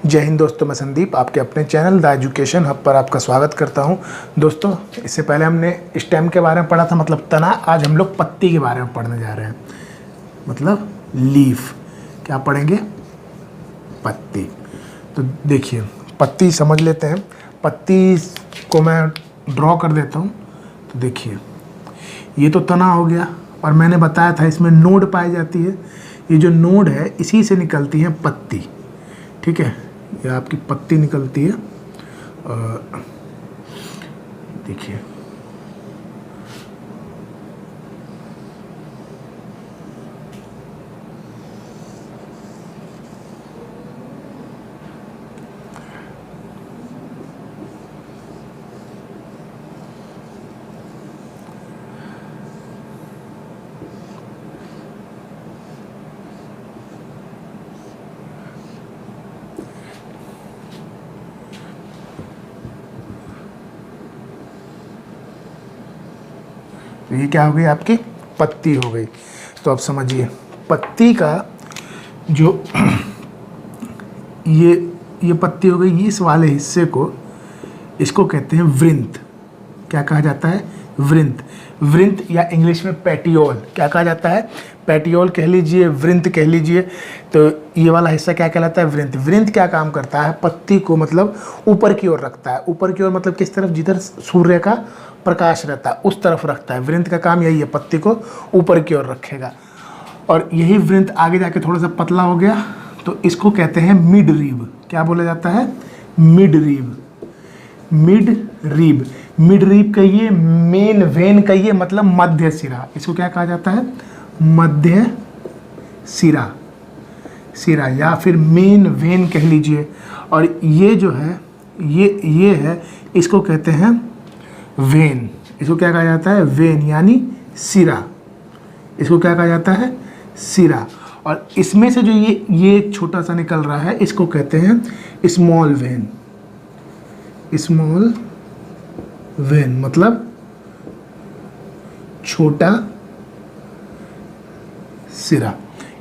जय हिंद दोस्तों, मैं संदीप आपके अपने चैनल द एजुकेशन हब पर आपका स्वागत करता हूं। दोस्तों, इससे पहले हमने स्टेम के बारे में पढ़ा था, मतलब तना। आज हम लोग पत्ती के बारे में पढ़ने जा रहे हैं, मतलब लीफ। क्या पढ़ेंगे? पत्ती। तो देखिए, पत्ती समझ लेते हैं। पत्ती को मैं ड्रॉ कर देता हूँ। तो देखिए, ये तो तना हो गया, और मैंने बताया था इसमें नोड पाई जाती है। ये जो नोड है, इसी से निकलती है पत्ती। ठीक है, ये आपकी पत्ती निकलती है। देखिए, तो ये क्या हो गई? आपकी पत्ती हो गई। तो अब समझिए, पत्ती का जो ये पत्ती हो गई, इस वाले हिस्से को, इसको कहते हैं वृंत। क्या कहा जाता है? वृंत। वृंत या इंग्लिश में पेटियोल। क्या कहा जाता है? पेटियोल कह लीजिए, वृंत कह लीजिए। तो ये वाला हिस्सा क्या कहलाता है? वृंत। वृंत क्या काम करता है? पत्ती को मतलब ऊपर की ओर रखता है। ऊपर की ओर मतलब किस तरफ? जिधर सूर्य का प्रकाश रहता है उस तरफ रखता है। वृंत का काम यही है, पत्ती को ऊपर की ओर रखेगा। और यही वृंत आगे जाके थोड़ा सा पतला हो गया, तो इसको कहते हैं मिड रीब। क्या बोला जाता है? मिड रीब। मिड रीब। मिड रीब कहिए, मेन वेन कहिए, मतलब मध्य सिरा। इसको क्या कहा जाता है? मध्य सिरा। सिरा या फिर मेन वेन कह लीजिए। और ये जो है, ये है, इसको कहते हैं वेन। इसको क्या कहा जाता है? वेन यानी सिरा। इसको क्या कहा जाता है? सिरा। और इसमें से जो ये छोटा सा निकल रहा है, इसको कहते हैं स्मॉल वेन। स्मॉल वेन मतलब छोटा सिरा।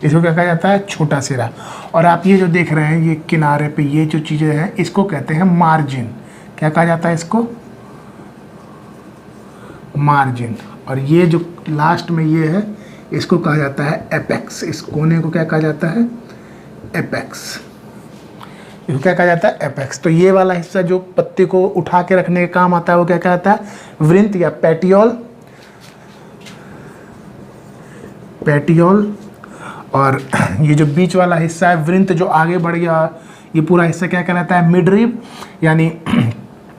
इसको क्या कहा जाता है? छोटा सिरा। और आप ये जो देख रहे हैं, ये किनारे पे ये जो चीज़ें हैं, इसको कहते हैं मार्जिन। क्या कहा जाता है इसको? मार्जिन। और ये जो लास्ट में ये है, इसको कहा जाता है एपेक्स। इस कोने को क्या कहा जाता है? एपेक्स। इसको क्या कहा जाता है? एपेक्स। तो ये वाला हिस्सा जो पत्ती को उठा के रखने का काम आता है, वो क्या कहलाता है? वृंत या पेटियोल। पेटियोल। और ये जो बीच वाला हिस्सा है, वृंत, जो आगे बढ़ गया, ये पूरा हिस्सा क्या कहलाता है? मिड रिब यानी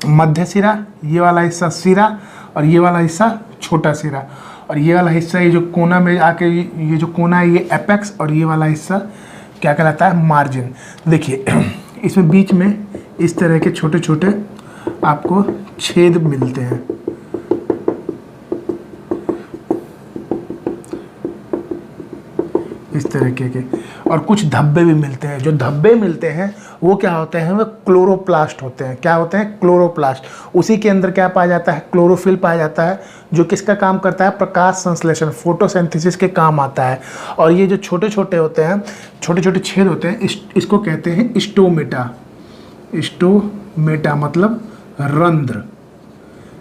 मध्य सिरा। ये वाला हिस्सा सिरा, और ये वाला हिस्सा छोटा सिरा। और ये वाला हिस्सा, ये जो कोना में आके, ये जो कोना है, ये एपेक्स। और ये वाला हिस्सा क्या कहलाता है? मार्जिन। देखिए, इसमें बीच में इस तरह के छोटे छोटे आपको छेद मिलते हैं। इस तरीके के, और कुछ धब्बे भी मिलते हैं। जो धब्बे मिलते हैं वो क्या होते हैं? वो क्लोरोप्लास्ट होते हैं। क्या होते हैं? क्लोरोप्लास्ट। उसी के अंदर क्या पाया जाता है? क्लोरोफिल पाया जाता है, जो किसका काम करता है? प्रकाश संश्लेषण, फोटोसिंथेसिस के काम आता है। और ये जो छोटे छोटे होते हैं, छोटे छोटे छेद होते हैं, इसको कहते हैं स्टोमेटा। स्टोमेटा मतलब रंध्र।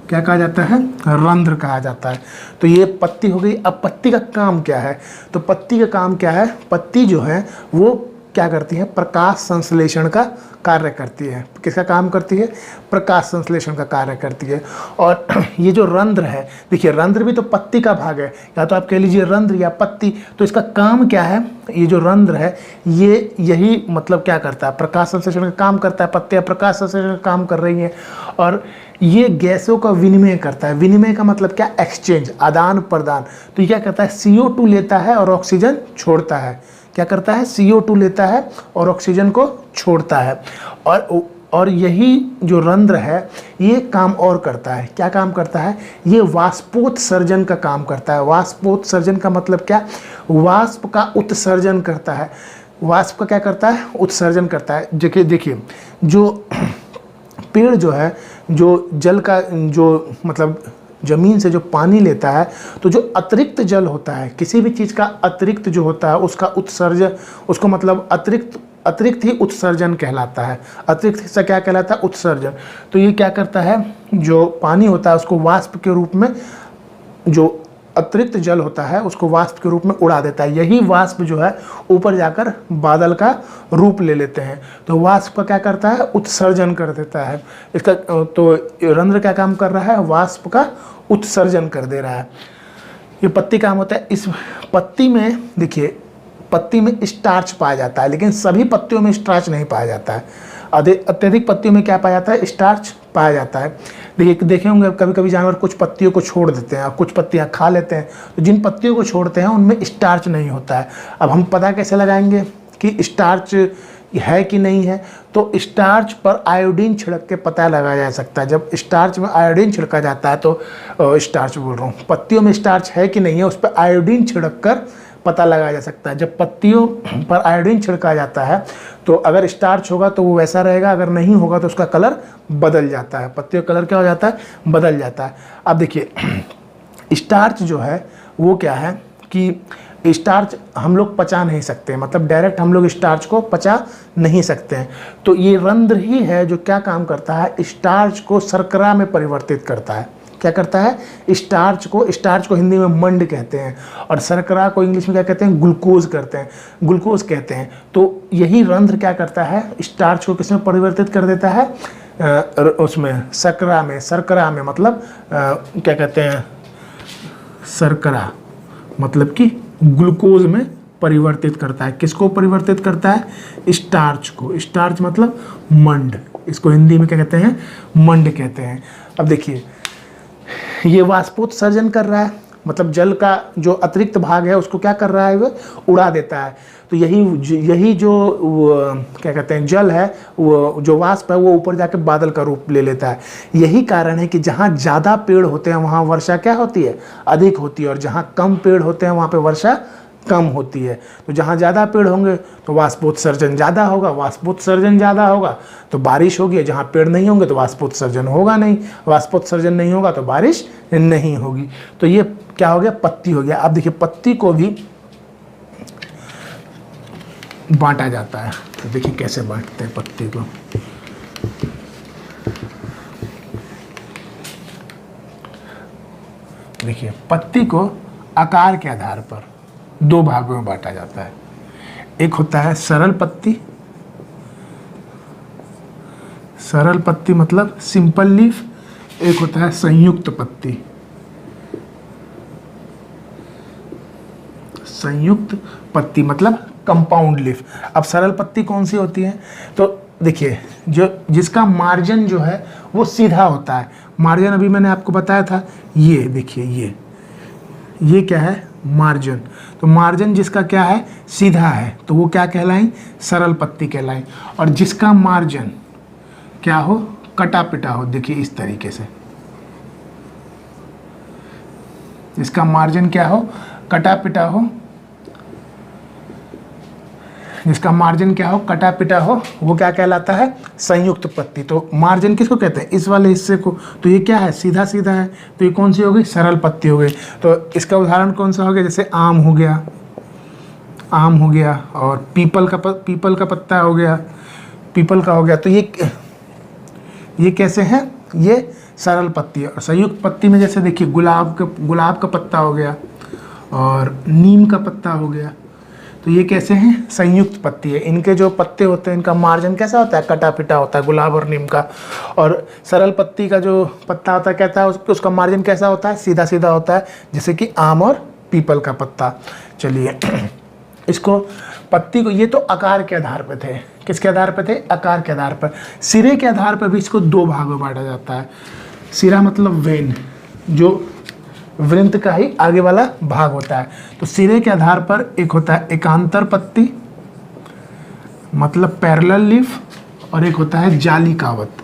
क्या कहा जाता है? रंध्र कहा जाता है। तो ये पत्ती हो गई। अब पत्ती का काम क्या है? तो पत्ती का काम क्या है? पत्ती जो है वो क्या करती है? प्रकाश संश्लेषण का कार्य करती है। किसका काम करती है? प्रकाश संश्लेषण का कार्य करती है। और ये जो रंध्र है, देखिए, रंध्र भी तो पत्ती का भाग है, या तो आप कह लीजिए रंध्र या पत्ती। तो इसका काम क्या है? ये जो रंध्र है, ये यही मतलब क्या करता है? प्रकाश संश्लेषण का काम करता है। पत्तियाँ प्रकाश संश्लेषण का काम कर रही हैं, और ये गैसों का विनिमय करता है। विनिमय का मतलब क्या? एक्सचेंज, आदान प्रदान। तो ये क्या करता है? CO2 लेता है और ऑक्सीजन छोड़ता है। क्या करता है? CO2 लेता है और ऑक्सीजन को छोड़ता है। और यही जो रंध्र है, ये काम और करता है। क्या काम करता है? ये वाष्पोत्सर्जन का काम करता है। वाष्पोत्सर्जन का मतलब क्या? वाष्प का उत्सर्जन करता है। वाष्प का क्या करता है? उत्सर्जन करता है। देखिए, जो पेड़ जो है, जो जल का, जो मतलब ज़मीन से जो पानी लेता है, तो जो अतिरिक्त जल होता है, किसी भी चीज़ का अतिरिक्त जो होता है, उसका उत्सर्जन, उसको मतलब अतिरिक्त अतिरिक्त ही उत्सर्जन कहलाता है। अतिरिक्त हिस्सा क्या कहलाता है? उत्सर्जन। तो ये क्या करता है, जो पानी होता है उसको वाष्प के रूप में, जो अतिरिक्त जल होता है उसको वाष्प के रूप में उड़ा देता है। यही वाष्प जो है ऊपर जाकर बादल का रूप ले लेते हैं। तो वाष्प का क्या करता है? उत्सर्जन कर देता है। इसका तो रंध्र क्या काम कर रहा है? वाष्प का उत्सर्जन कर दे रहा है। ये पत्ती काम होता है। इस पत्ती में देखिए, पत्ती में स्टार्च पाया जाता है, लेकिन सभी पत्तियों में स्टार्च नहीं पाया जाता है। अत्यधिक पत्तियों में क्या पाया जाता है? स्टार्च पाया जाता है। देखिए, देखे होंगे कभी कभी जानवर कुछ पत्तियों को छोड़ देते हैं और कुछ पत्तियां खा लेते हैं। तो जिन पत्तियों को छोड़ते हैं उनमें स्टार्च नहीं होता है। अब हम पता कैसे लगाएंगे कि स्टार्च है कि नहीं है? तो स्टार्च पर आयोडीन छिड़क के पता लगाया जा सकता है। जब स्टार्च में आयोडीन छिड़का जाता है तो स्टार्च बोल रहा हूँ, पत्तियों में स्टार्च है कि नहीं है उस पर आयोडीन छिड़क कर पता लगाया जा सकता है। जब पत्तियों पर आयोडीन छिड़का जाता है तो अगर स्टार्च होगा तो वो वैसा रहेगा, अगर नहीं होगा तो उसका कलर बदल जाता है। पत्तियों का कलर क्या हो जाता है? बदल जाता है। अब देखिए, स्टार्च जो है वो क्या है कि स्टार्च हम लोग पचा नहीं सकते, मतलब डायरेक्ट हम लोग स्टार्च को पचा नहीं सकते हैं। तो ये रंध्र ही है जो क्या काम करता है? स्टार्च को शर्करा में परिवर्तित करता है। क्या करता है? स्टार्च को हिंदी में मंड कहते हैं और शर्करा को इंग्लिश में क्या कहते हैं? ग्लूकोज कहते हैं। तो यही रंध्र क्या करता है? स्टार्च को किसमें परिवर्तित कर देता है? उसमें शर्करा में मतलब क्या कहते हैं? शर्करा मतलब कि ग्लूकोज में परिवर्तित करता है। किसको परिवर्तित करता है? स्टार्च को। स्टार्च मतलब मंड, इसको हिंदी में क्या कहते हैं? मंड कहते हैं। अब देखिए, ये वाष्पोत्सर्जन कर रहा है, मतलब जल का जो अतिरिक्त भाग है उसको क्या कर रहा है? वो उड़ा देता है। तो यही जो क्या कहते हैं, जल है, वो जो वाष्प है वो ऊपर जाके बादल का रूप ले लेता है। यही कारण है कि जहाँ ज़्यादा पेड़ होते हैं वहाँ वर्षा क्या होती है? अधिक होती है, और जहाँ कम पेड़ होते हैं वहाँ पे वर्षा कम होती है। तो जहाँ ज़्यादा पेड़ होंगे तो वाष्पोत्सर्जन ज़्यादा होगा, तो बारिश होगी। जहाँ पेड़ नहीं होंगे तो वाष्पोत्सर्जन होगा नहीं, वाष्पोत्सर्जन नहीं होगा तो बारिश नहीं होगी। तो ये क्या हो गया? पत्ती हो गया। अब देखिए, पत्ती को भी बांटा जाता है। तो देखिए कैसे बांटते हैं पत्ती को। देखिए, पत्ती को आकार के आधार पर दो भागों में बांटा जाता है। एक होता है सरल पत्ती मतलब सिंपल लीफ। एक होता है संयुक्त पत्ती मतलब कंपाउंड लीफ। अब सरल पत्ती कौन सी होती है? तो देखिए, जिसका मार्जिन जो है वो सीधा होता है। मार्जिन अभी मैंने आपको बताया था, ये देखिए, ये क्या है? मार्जिन। तो मार्जिन जिसका क्या है? सीधा है, तो वो क्या कहलाई? सरल पत्ती कहलाई। और जिसका मार्जिन क्या हो? कटा पिटा हो। देखिए इस तरीके से, जिसका मार्जिन क्या हो? कटा पिटा हो। जिसका मार्जिन क्या हो? कटा पिटा हो, वो क्या कहलाता है? संयुक्त पत्ती। तो मार्जिन किसको कहते हैं? इस वाले हिस्से को। तो ये क्या है? सीधा सीधा है, तो ये कौन सी हो गई? सरल पत्ती हो गई। तो इसका उदाहरण कौन सा हो गया? जैसे आम हो गया और पीपल का पत्ता हो गया, पीपल का हो गया। तो ये कैसे हैं? ये सरल पत्ती है। और संयुक्त पत्ती में जैसे देखिए, गुलाब का पत्ता हो गया और नीम का पत्ता हो गया। तो ये कैसे हैं? संयुक्त पत्ती है। इनके जो पत्ते होते हैं इनका मार्जिन कैसा होता है? कटा पिटा होता है, गुलाब और नीम का। और सरल पत्ती का जो पत्ता होता है कहता है उसका मार्जिन कैसा होता है? सीधा सीधा होता है, जैसे कि आम और पीपल का पत्ता। चलिए, इसको पत्ती को, ये तो आकार के आधार पर थे। किसके आधार पर थे? आकार के आधार पर। सिरे के आधार पर भी इसको दो भागों में बांटा जाता है। सिरा मतलब वेन, जो वृंत का ही आगे वाला भाग होता है। तो सिरे के आधार पर एक होता है एकांतर पत्ती मतलब पैरेलल लीफ, और एक होता है जालिकावत।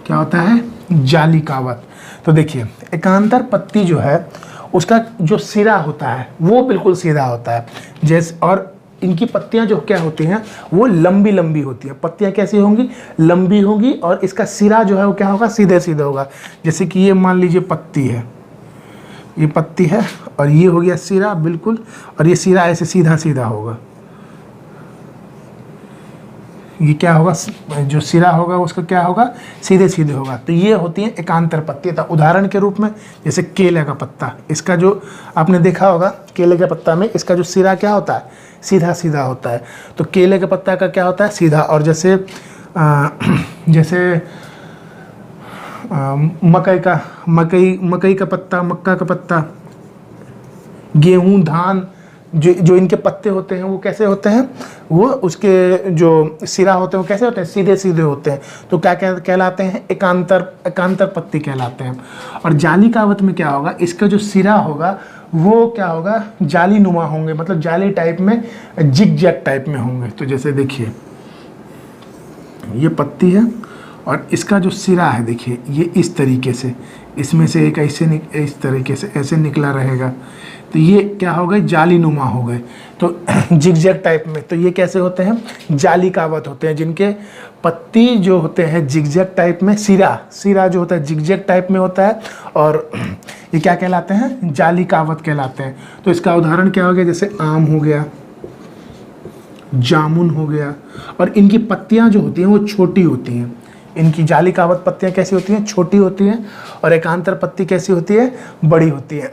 क्या होता है? जालिकावत। तो देखिए, एकांतर पत्ती जो है उसका जो सिरा होता है वो बिल्कुल सीधा होता है, जैसे, और इनकी पत्तियां जो क्या होती हैं वो लंबी लंबी होती हैं। पत्तियां कैसी होंगी? लंबी होंगी, और इसका सिरा जो है वो क्या होगा? सीधे सीधे होगा। जैसे कि ये मान लीजिए पत्ती है, ये पत्ती है और ये हो गया सिरा बिल्कुल, और ये सिरा ऐसे सीधा सीधा होगा। ये क्या होगा, जो सिरा होगा उसका क्या होगा, सीधे सीधे होगा। तो ये होती है एकांतर पत्तियाँ। उदाहरण के रूप में जैसे केले का पत्ता, इसका जो आपने देखा होगा केले के पत्ता में इसका जो सिरा क्या होता है, सीधा सीधा होता है। तो केले के पत्ता का क्या होता है, सीधा। और जैसे मकई का पत्ता, मक्का का पत्ता, गेहूं, धान, जो इनके पत्ते होते हैं वो कैसे होते हैं, वो उसके जो सिरा होते हैं वो कैसे होते हैं, सीधे सीधे होते हैं। तो क्या कहलाते हैं, एकांतर पत्ती कहलाते हैं। और जाली कावत में क्या होगा, इसका जो सिरा होगा वो क्या होगा, जाली नुमा होंगे, मतलब जाली टाइप में, जिग जैग टाइप में होंगे। तो जैसे देखिए ये पत्ती है और इसका जो सिरा है देखिए ये इस तरीके से, इसमें से एक ऐसे इस तरीके से ऐसे निकला रहेगा। तो ये क्या हो गए, जाली नुमा हो गए। तो जिगजैग टाइप में, तो ये कैसे होते हैं, जाली कावत होते हैं, जिनके पत्ती जो होते हैं जिगजैग टाइप में, सिरा जो होता है जिगजैग टाइप में होता है, और ये क्या कहलाते हैं, जाली कावत कहलाते हैं। तो इसका उदाहरण क्या हो गया, जैसे आम हो गया, जामुन हो गया। और इनकी पत्तियां जो होती हैं वो छोटी होती हैं। इनकी जाली कावत पत्तियां कैसी होती हैं, छोटी होती हैं। और एकांतर पत्ती कैसी होती है, बड़ी होती है।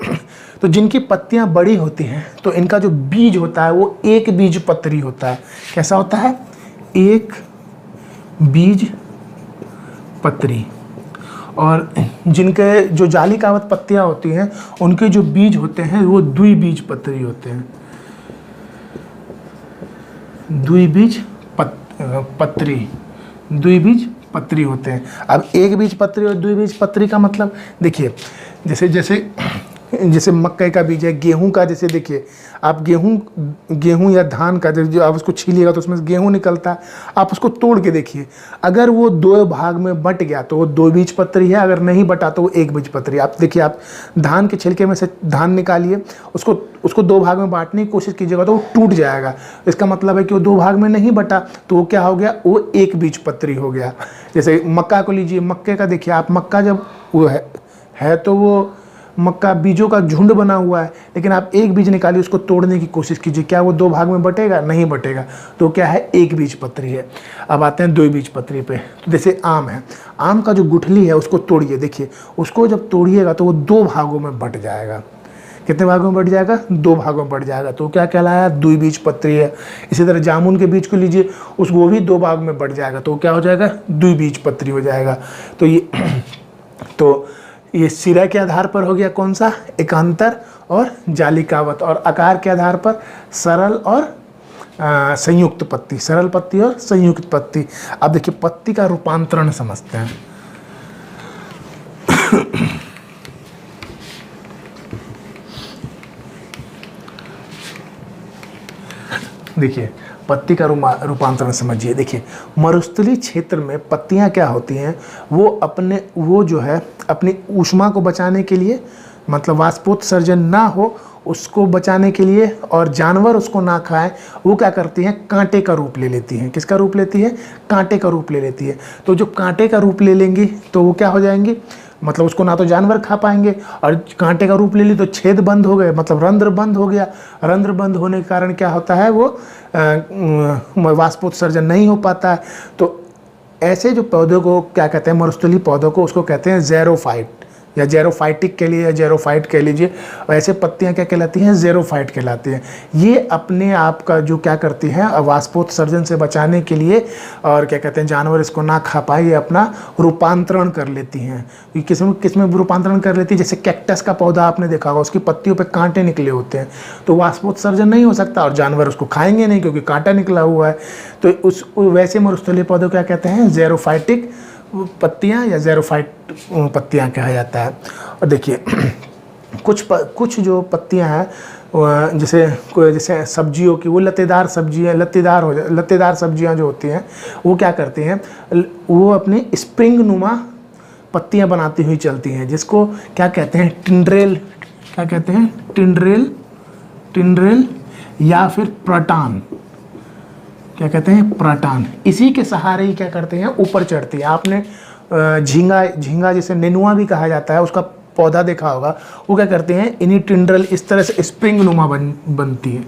तो जिनकी पत्तियां बड़ी होती हैं तो इनका जो बीज होता है वो एक बीज पत्री होता है। कैसा होता है, एक बीज पत्री। और जिनके जो जाली कावत पत्तियां होती हैं उनके जो बीज होते हैं वो द्विबीज पत्री होते हैं, द्विबीज पत्री होते हैं। अब एक बीज पत्री और द्विबीज पत्री का मतलब देखिए, जैसे मक्के का बीज है, गेहूं का, जैसे देखिए आप गेहूं या धान का जो आप उसको छीलिएगा तो उसमें गेहूं निकलता है, आप उसको तोड़ के देखिए, अगर वो दो भाग में बट गया तो वो दो बीज पत्री है, अगर नहीं बटा तो वो एक बीज पत्री। आप देखिए, आप धान के छिलके में से धान निकालिए, उसको दो भाग में बांटने की कोशिश कीजिएगा तो वो टूट जाएगा। इसका मतलब है कि वो दो भाग में नहीं बटा तो वो क्या हो गया, वो एक बीज पत्री हो गया। जैसे मक्का को लीजिए, मक्के का देखिए आप, मक्का जब वो है तो वो मक्का बीजों का झुंड बना हुआ है, लेकिन आप एक बीज निकालिए, उसको तोड़ने की कोशिश कीजिए, क्या वो दो भाग में बटेगा, नहीं बटेगा। तो क्या है, एक बीज पत्री है। अब आते हैं दो बीज पत्री पे। तो जैसे आम है, आम का जो गुठली है उसको तोड़िए, देखिए उसको जब तोड़िएगा तो वो दो भागों में बट जाएगा। कितने भागों में बट जाएगा, दो भागों में बट जाएगा। तो क्या कहलाया, द्विबीज पत्री है। इसी तरह जामुन के बीज को लीजिए, वो भी दो भाग में बट जाएगा, तो क्या हो जाएगा, द्विबीज पत्री हो जाएगा। तो ये सिरा के आधार पर हो गया कौन सा, एकांतर और जाली कावत, और आकार के आधार पर सरल और संयुक्त पत्ती, सरल पत्ती और संयुक्त पत्ती। अब देखिए पत्ती का रूपांतरण समझते हैं। देखिए पत्ती का रूपांतरण समझिए। देखिए मरुस्थलीय क्षेत्र में पत्तियां क्या होती हैं, वो जो है अपनी ऊष्मा को बचाने के लिए, मतलब वाष्पोत्सर्जन ना हो उसको बचाने के लिए, और जानवर उसको ना खाएं, वो क्या करती हैं, कांटे का रूप ले लेती हैं। किसका रूप लेती है, कांटे का रूप ले लेती है। तो जो कांटे का रूप ले लेंगी तो वो क्या हो जाएंगी, मतलब उसको ना तो जानवर खा पाएंगे, और कांटे का रूप ले ली तो छेद बंद हो गए, मतलब रंध्र बंद हो गया। रंध्र बंद होने के कारण क्या होता है, वो वाष्पोत्सर्जन नहीं हो पाता है। तो ऐसे जो पौधों को क्या कहते हैं, मरुस्थलीय पौधों को, उसको कहते हैं ज़ेरोफाइट, या जेरोफाइटिक के लिए, या जेरोफाइट कह लीजिए। और ऐसे पत्तियां क्या कहलाती हैं, ज़ेरोफाइट कहलाती हैं। ये अपने आप का जो क्या करती हैं, वाष्पोत्सर्जन से बचाने के लिए, और क्या कहते हैं, जानवर इसको ना खा पाए, ये अपना रूपांतरण कर लेती हैं। किसमें रूपांतरण कर लेती है, जैसे कैक्टस का पौधा आपने देखा होगा, उसकी पत्तियों पे कांटे निकले होते हैं, तो वाष्पोत्सर्जन नहीं हो सकता और जानवर उसको खाएंगे नहीं क्योंकि कांटा निकला हुआ है। तो वैसे मरुस्थलीय पौधों क्या कहते हैं, ज़ेरोफाइटिक पत्तियां, या ज़ेरोफाइट पत्तियां कहा जाता है। और देखिए कुछ जो पत्तियां हैं, जैसे सब्जियों की, वो लत्तेदार सब्जियां जो होती हैं, वो क्या करती हैं, वो अपनी स्प्रिंग नुमा पत्तियां बनाती हुई चलती हैं, जिसको क्या कहते हैं, टिंड्रेल, क्या कहते हैं, टिंड्रेल या फिर प्रटान, क्या कहते हैं, प्रटान। इसी के सहारे ही क्या करते हैं, ऊपर चढ़ती है। आपने झींगा जिसे नेनुआ भी कहा जाता है, उसका पौधा देखा होगा, वो क्या करते हैं, इन्हीं टिंड्रल इस तरह से स्प्रिंग नुमा बनती है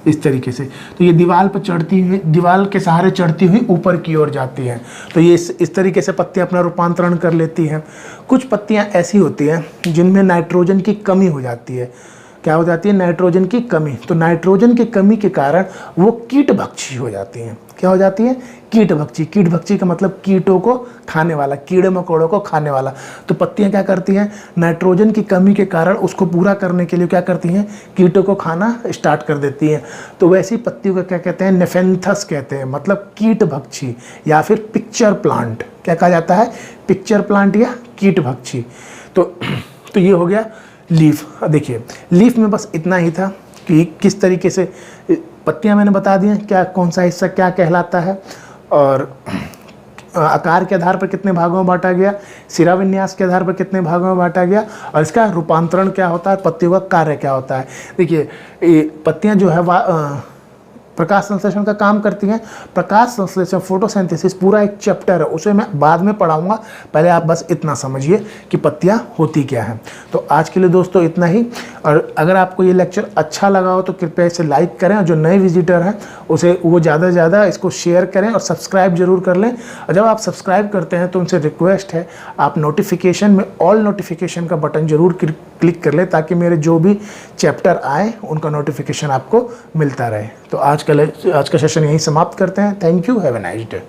इस तरीके से। तो ये दीवार पर चढ़ती हुई, दीवार के सहारे चढ़ती हुई ऊपर की ओर जाती है। तो ये इस तरीके से पत्तियां अपना रूपांतरण कर लेती हैं। कुछ पत्तियां ऐसी होती हैं जिनमें नाइट्रोजन की कमी हो जाती है। क्या हो जाती है, नाइट्रोजन की कमी। तो नाइट्रोजन की कमी के कारण वो कीटभक्षी हो जाती हैं। क्या हो जाती है, कीटभक्षी। कीटभक्षी का मतलब कीटों को खाने वाला, कीड़े मकोड़ों को खाने वाला। तो पत्तियां क्या करती हैं, नाइट्रोजन की कमी के कारण उसको पूरा करने के लिए क्या करती हैं, कीटों को खाना स्टार्ट कर देती हैं। तो वैसी पत्तियों का क्या कहते हैं, नेफेंथस कहते हैं, मतलब कीटभक्षी या फिर पिक्चर प्लांट। क्या कहा जाता है, पिक्चर प्लांट या कीटभक्षी। तो ये हो गया लीफ। देखिए लीफ में बस इतना ही था कि किस तरीके से पत्तियां मैंने बता दी हैं, क्या कौन सा हिस्सा क्या कहलाता है, और आकार के आधार पर कितने भागों में बांटा गया, सिरा विन्यास के आधार पर कितने भागों में बांटा गया, और इसका रूपांतरण क्या होता है, पत्तियों का कार्य क्या होता है। देखिए पत्तियां जो है प्रकाश संश्लेषण का काम करती हैं। प्रकाश संश्लेषण, फोटोसिंथेसिस पूरा एक चैप्टर है, उसे मैं बाद में पढ़ाऊंगा। पहले आप बस इतना समझिए कि पत्तियां होती क्या हैं। तो आज के लिए दोस्तों इतना ही। और अगर आपको ये लेक्चर अच्छा लगा हो तो कृपया इसे लाइक करें, और जो नए विजिटर हैं उसे वो ज़्यादा से ज़्यादा इसको शेयर करें और सब्सक्राइब जरूर कर लें। और जब आप सब्सक्राइब करते हैं तो उनसे रिक्वेस्ट है आप नोटिफिकेशन में ऑल नोटिफिकेशन का बटन जरूर क्लिक कर लें, ताकि मेरे जो भी चैप्टर आए उनका नोटिफिकेशन आपको मिलता रहे। तो आज का सेशन यहीं समाप्त करते हैं। Thank you, have a nice day.